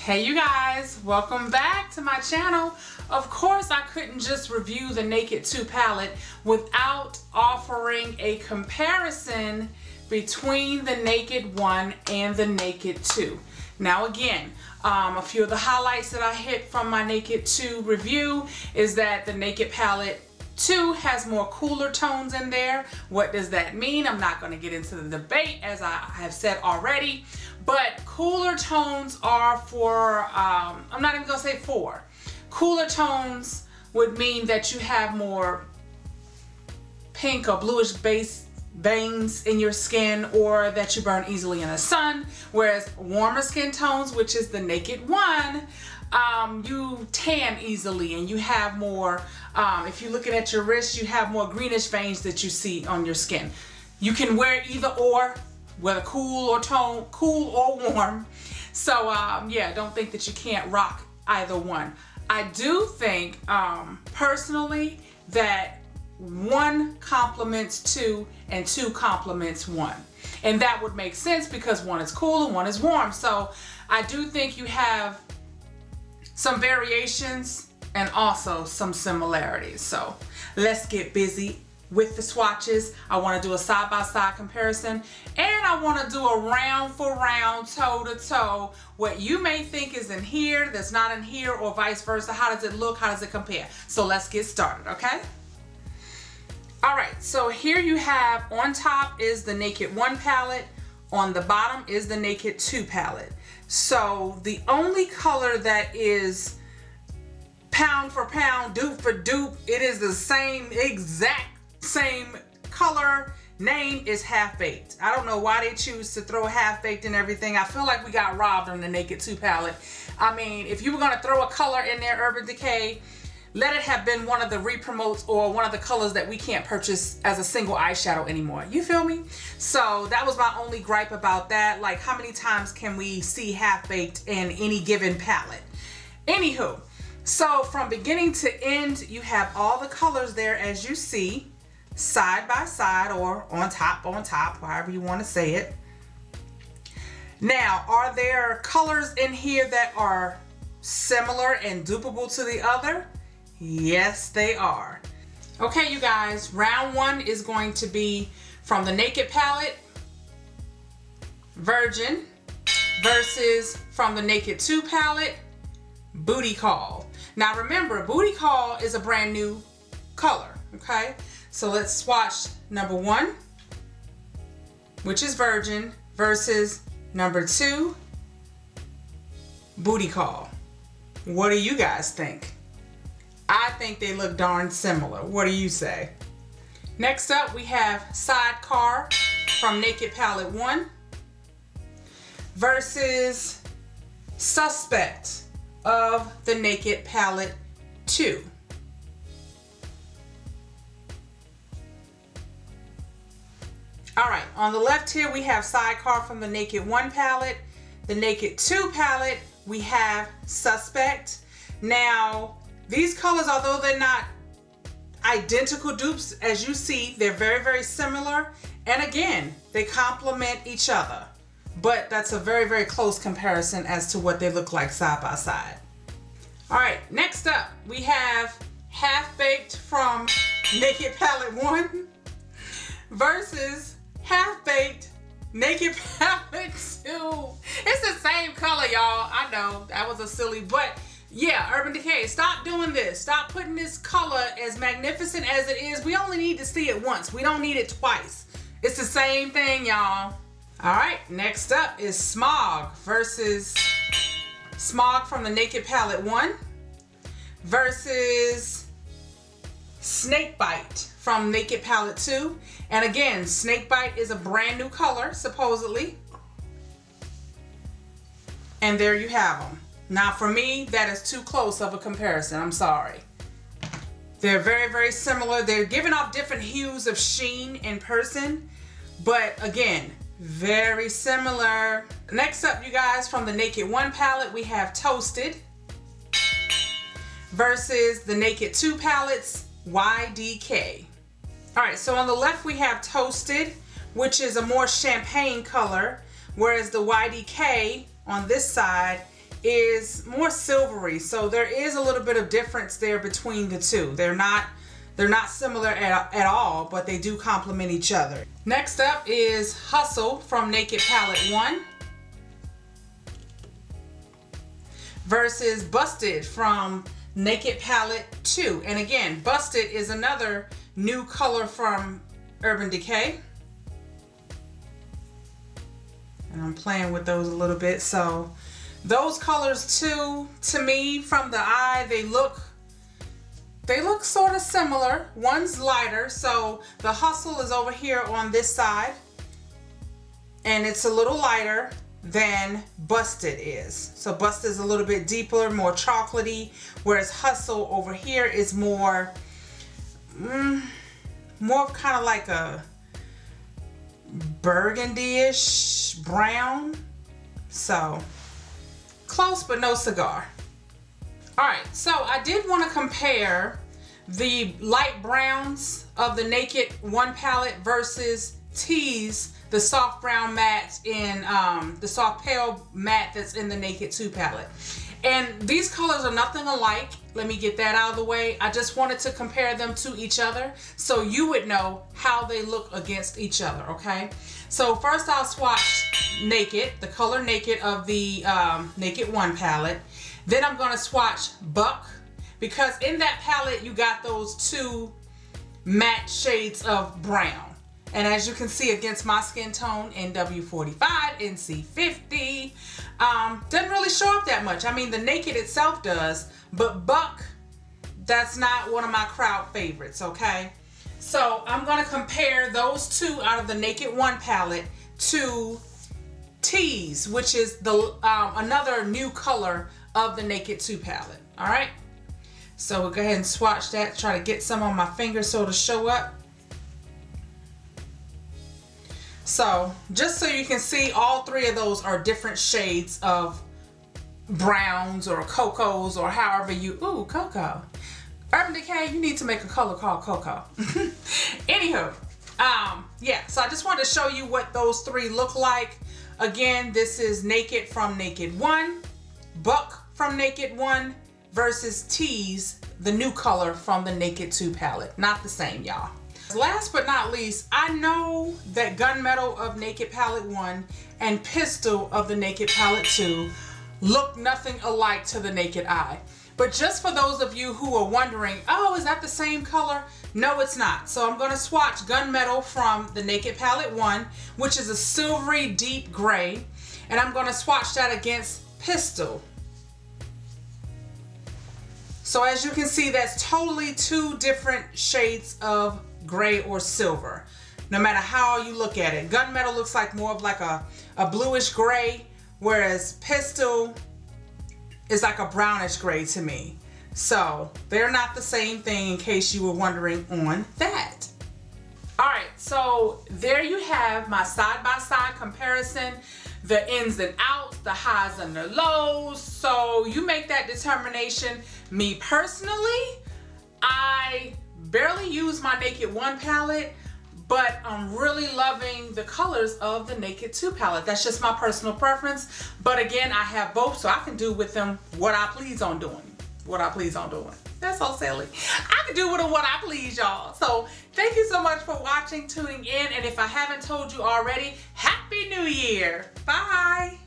Hey you guys, welcome back to my channel. Of course I couldn't just review the Naked 2 palette without offering a comparison between the Naked 1 and the Naked 2. Now again, a few of the highlights that I hit from my Naked 2 review is that the Naked palette 2 has more cooler tones in there. What does that mean? I'm not going to get into the debate as I have said already, but cooler tones are for, I'm not even going to say for. Cooler tones would mean that you have more pink or bluish base veins in your skin, or that you burn easily in the sun, whereas warmer skin tones, which is the Naked 1, you tan easily and you have more, if you're looking at your wrist, you have more greenish veins that you see on your skin. You can wear either or, whether cool or warm. So yeah, don't think that you can't rock either one. I do think personally that 1 complements 2 and 2 complements 1. And that would make sense because 1 is cool and 1 is warm. So I do think you have some variations and also some similarities. So let's get busy with the swatches. I want to do a side-by-side comparison, and I want to do a round for round, toe-to-toe. What you may think is in here that's not in here, or vice versa. How does it look? How does it compare? So let's get started, okay? Alright, so here you have, on top is the Naked 1 palette, on the bottom is the Naked 2 palette. So the only color that is pound for pound, dupe for dupe, it is the same, exact same color, name is Half Baked. I don't know why they choose to throw Half Baked and everything. I feel like we got robbed on the Naked 2 palette. I mean, if you were going to throw a color in there, Urban Decay, let it have been one of the re-promotes or one of the colors that we can't purchase as a single eyeshadow anymore. You feel me? So that was my only gripe about that. Like, how many times can we see Half Baked in any given palette? Anywho, so from beginning to end, you have all the colors there as you see, side by side or on top, however you want to say it. Now, are there colors in here that are similar and dupable to the other? Yes, they are. Okay, you guys, round 1 is going to be from the Naked palette, Virgin, versus from the Naked 2 palette, Booty Call. Now remember, Booty Call is a brand new color, okay? So let's swatch number 1, which is Virgin, versus number 2, Booty Call. What do you guys think? I think they look darn similar. What do you say? Next up, we have Sidecar from Naked Palette 1 versus Suspect of the Naked Palette 2. Alright, on the left here we have Sidecar from the Naked 1 palette. The Naked 2 palette, we have Suspect. Now, these colors, although they're not identical dupes, as you see, they're very, very similar. And again, they complement each other. But that's a very, very close comparison as to what they look like side by side. All right, next up, we have Half Baked from Naked Palette 1 versus Half Baked Naked Palette 2. It's the same color, y'all. I know, that was a silly, but yeah, Urban Decay, stop doing this. Stop putting this color, as magnificent as it is. We only need to see it once. We don't need it twice. It's the same thing, y'all. All right, next up is Smog versus Smog from the Naked Palette 1 versus Snakebite from Naked Palette 2. And again, Snakebite is a brand new color, supposedly. And there you have them. Now for me, that is too close of a comparison. I'm sorry. They're very, very similar. They're giving off different hues of sheen in person, but again, very similar. Next up, you guys, from the Naked 1 palette, we have Toasted versus the Naked 2 palette's YDK. All right, so on the left we have Toasted, which is a more champagne color, whereas the YDK on this side is more silvery. So there is a little bit of difference there between the two. They're not similar at all, but they do complement each other. Next up is Hustle from Naked Palette 1 versus Busted from Naked Palette 2. And again, Busted is another new color from Urban Decay. And I'm playing with those a little bit. So those colors too, to me, from the eye, they look sort of similar. One's lighter, so the Hustle is over here on this side, and it's a little lighter than Busted is. So Busted is a little bit deeper, more chocolatey, whereas Hustle over here is more kind of like a burgundy-ish brown. So close, but no cigar. All right, so I did want to compare the light browns of the Naked 1 palette versus Tease, the soft brown matte in the soft pale matte that's in the Naked 2 palette. And these colors are nothing alike. Let me get that out of the way. I just wanted to compare them to each other so you would know how they look against each other, okay? So first I'll swatch Naked, the color Naked of the Naked 1 palette. Then I'm gonna swatch Buck, because in that palette you got those two matte shades of brown. And as you can see against my skin tone, NW45, NC50, doesn't really show up that much. I mean, the Naked itself does, but Buck, that's not one of my crowd favorites, okay? So I'm gonna compare those two out of the Naked 1 palette to Tease, which is the another new color of the Naked 2 palette, all right? So we'll go ahead and swatch that, try to get some on my finger so it'll show up. So just so you can see, all three of those are different shades of browns or cocos or however you, ooh, cocoa. Urban Decay, you need to make a color called cocoa. Anywho, yeah, so I just wanted to show you what those three look like. Again, this is Naked from Naked 1, Buck from Naked 1 versus Tease, the new color from the Naked 2 palette. Not the same, y'all. Last but not least, I know that Gunmetal of Naked Palette 1 and Pistol of the Naked Palette 2 look nothing alike to the naked eye. But just for those of you who are wondering, oh, is that the same color? No, it's not. So I'm going to swatch Gunmetal from the Naked Palette 1, which is a silvery deep gray, and I'm going to swatch that against Pistol. So as you can see, that's totally two different shades of gray or silver, no matter how you look at it. Gunmetal looks like more of like a bluish gray, whereas Pistol is like a brownish gray to me. So they're not the same thing, in case you were wondering on that. All right, so there you have my side-by-side comparison, the ins and outs, the highs and the lows. So you make that determination. Me personally, I barely use my Naked 1 palette, but I'm really loving the colors of the Naked 2 palette. That's just my personal preference. But again, I have both, so I can do with them what I please on doing. What I please on doing. That's so silly. I can do with them what I please, y'all. So thank you so much for watching, tuning in, and if I haven't told you already, Happy New Year. Bye.